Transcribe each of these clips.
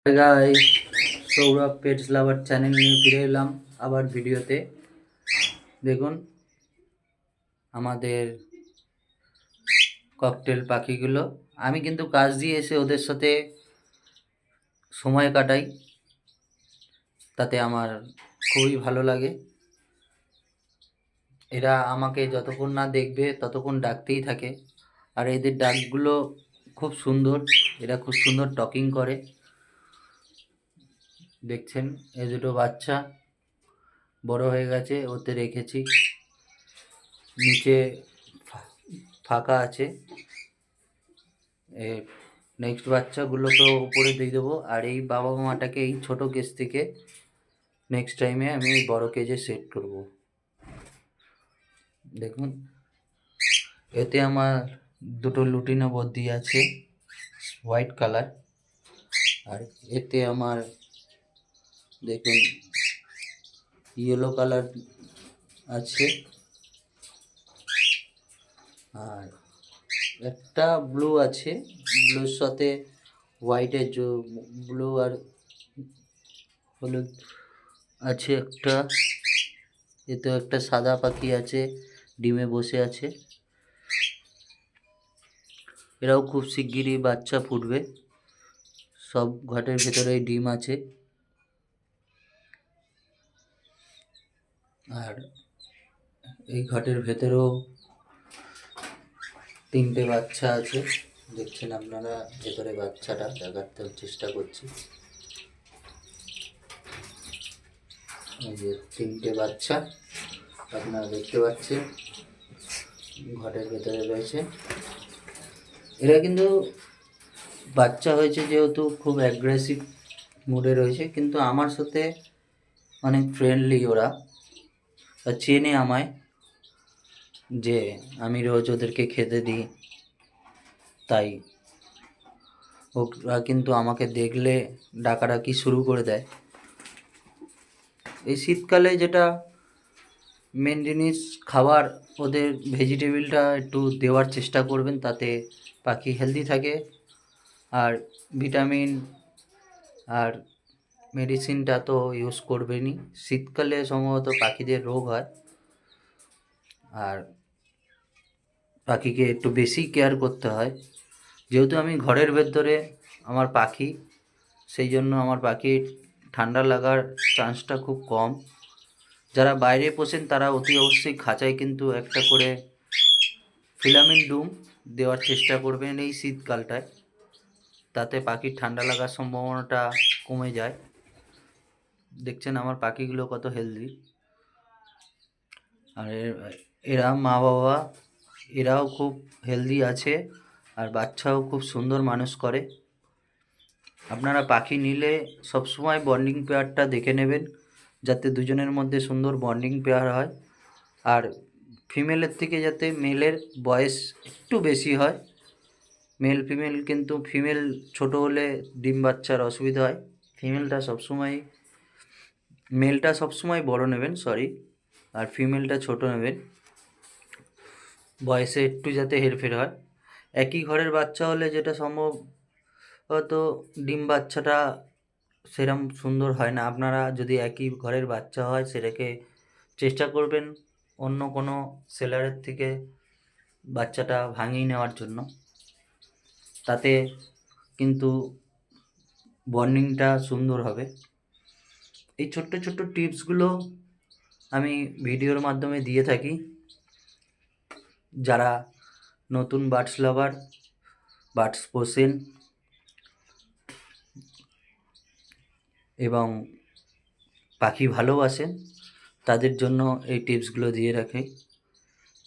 Hi guys, Sourav pets লাভার channel নিয়ে ফিরে এলাম আবার ভিডিওতে। দেখুন আমাদের ককটেল পাখিগুলো। আমি কিন্তু কাজ দিয়ে এসে ওদের সাথে সময় কাটাই, তাতে আমার খুবই ভালো লাগে। এরা আমাকে যতক্ষণ না দেখবে ততক্ষণ ডাকতেই থাকে, আর এদের ডাকগুলো খুব সুন্দর। এরা খুব সুন্দর টকিং করে। দেখছেন এই দুটো বাচ্চা বড় হয়ে গেছে, ওতে রেখেছি। নিচে ফাঁকা আছে, নেক্সট বাচ্চাগুলোকেও উপরে দিয়ে দেবো। আর এই বাবা মাটাকে এই ছোট কেজ থেকে নেক্সট টাইমে আমি বড় কেজে সেট করব। দেখুন এতে আমার দুটো লুটিনো বদ্যি আছে হোয়াইট কালার, আর এতে আমার দেখুন ইয়েলো কালার আছে, আর একটা ব্লু আছে। ব্লুর সাথে হোয়াইটের ব্লু আর হলুদ আছে একটা। এতে একটা সাদা পাখি আছে, ডিমে বসে আছে। এরাও খুব শিগগিরই বাচ্চা ফুটবে। সব ঘটের ভেতরেই ডিম আছে। আর এই ঘটের ভেতরেও তিনটে বাচ্চা আছে, দেখছেন আপনারা। ভেতরে বাচ্চাটা দেখাতে চেষ্টা করছি। এই যে তিনটে বাচ্চা আপনারা দেখতে পাচ্ছেন ঘটের ভেতরে রয়েছে। এরা কিন্তু বাচ্চা হয়েছে যেহেতু খুব অ্যাগ্রেসিভ মুডে রয়েছে, কিন্তু আমার সাথে অনেক ফ্রেন্ডলি। ওরা চেনে আমায়, যে আমি রোজ ওদেরকে খেতে দিই, তাই ওরা কিন্তু আমাকে দেখলে ডাকাডাকি শুরু করে দেয়। এই শীতকালে যেটা মেন জিনিস, খাবার ওদের ভেজিটেবিলটা একটু দেওয়ার চেষ্টা করবেন, তাতে পাখি হেলদি থাকে। আর ভিটামিন আর মেডিসিনটা তো ইউজ করবেনই। শীতকালে সম্ভবত পাখিদের রোগ হয়, আর পাখিকে একটু বেশি কেয়ার করতে হয়। যেহেতু আমি ঘরের ভেতরে আমার পাখি, সেই জন্য আমার পাখির ঠান্ডা লাগার চান্সটা খুব কম। যারা বাইরে পোষেন তারা অতি অবশ্যই খাঁচায় কিন্তু একটা করে ফিলামেন্ট ডুম দেওয়ার চেষ্টা করবেন এই শীতকালটায়, তাতে পাখির ঠান্ডা লাগার সম্ভাবনাটা কমে যায়। দেখছেন আমার পাখিগুলো কত হেলদি। আর এরা মা বাবা, এরাও খুব হেলদি আছে, আর বাচ্চাও খুব সুন্দর মানুষ করে। আপনারা পাখি নিলে সবসময় বন্ডিং পেয়ারটা দেখে নেবেন, যাতে দুজনের মধ্যে সুন্দর বন্ডিং পেয়ার হয়। আর ফিমেলের থেকে যাতে মেলের বয়স একটু বেশি হয়। মেল ফিমেল, কিন্তু ফিমেল ছোট হলে ডিম বাচ্চার অসুবিধা হয়। মেলটা সবসময় বড় নেবেন, সরি, আর ফিমেলটা ছোট নেবেন, বয়সে একটু যাতে হেরফের হয়। একই ঘরের বাচ্চা হলে যেটা সম্ভব, হয়তো ডিম বাচ্চাটা সেরম সুন্দর হয় না। আপনারা যদি একই ঘরের বাচ্চা হয়, সেটাকে চেষ্টা করবেন অন্য কোনো সেলারের থেকে বাচ্চাটা ভাঙিয়ে নেওয়ার জন্য, তাতে কিন্তু বন্ডিংটা সুন্দর হবে। এই ছোট্ট ছোট্ট টিপসগুলো আমি ভিডিওর মাধ্যমে দিয়ে থাকি। যারা নতুন বার্ডস লাভার, বার্ডস পোষেন এবং পাখি ভালোবাসেন, তাদের জন্য এই টিপসগুলো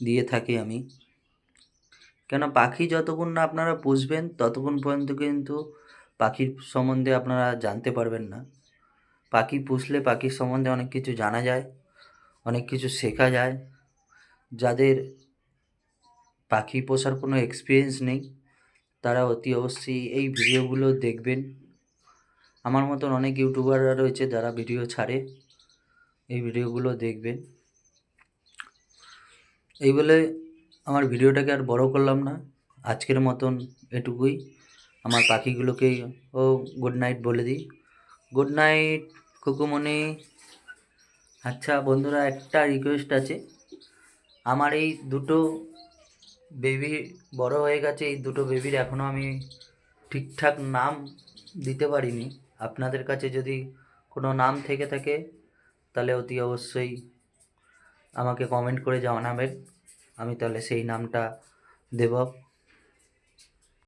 দিয়ে থাকি আমি। কেন, পাখি যতক্ষণ না আপনারা পুষবেন ততক্ষণ পর্যন্ত কিন্তু পাখির সম্বন্ধে আপনারা জানতে পারবেন না। পাখি পুষলে পাখির সম্বন্ধে অনেক কিছু জানা যায়, অনেক কিছু শেখা যায়। যাদের পাখি পোষার কোনো এক্সপিরিয়েন্স নেই, তারা অতি অবশ্যই এই ভিডিওগুলো দেখবেন। আমার মতন অনেক ইউটিউবাররা রয়েছে যারা ভিডিও ছাড়ে, এই ভিডিওগুলো দেখবেন। এই বলে আমার ভিডিওটাকে আর বড় করলাম না, আজকের মতন এটুকুই। আমার পাখিগুলোকেই ও গুড নাইট বলে দিই। Good night Kukumoni. আচ্ছা বন্ধুরা, একটা রিকোয়েস্ট আছে। আমার এই দুটো বেবি বড় হয়ে গেছে, এই দুটো বেবির এখনও আমি ঠিকঠাক নাম দিতে পারিনি। আপনাদের কাছে যদি কোনো নাম থেকে থাকে তাহলে অতি অবশ্যই আমাকে কমেন্ট করে জানাবেন, আমি তাহলে সেই নামটা দেব।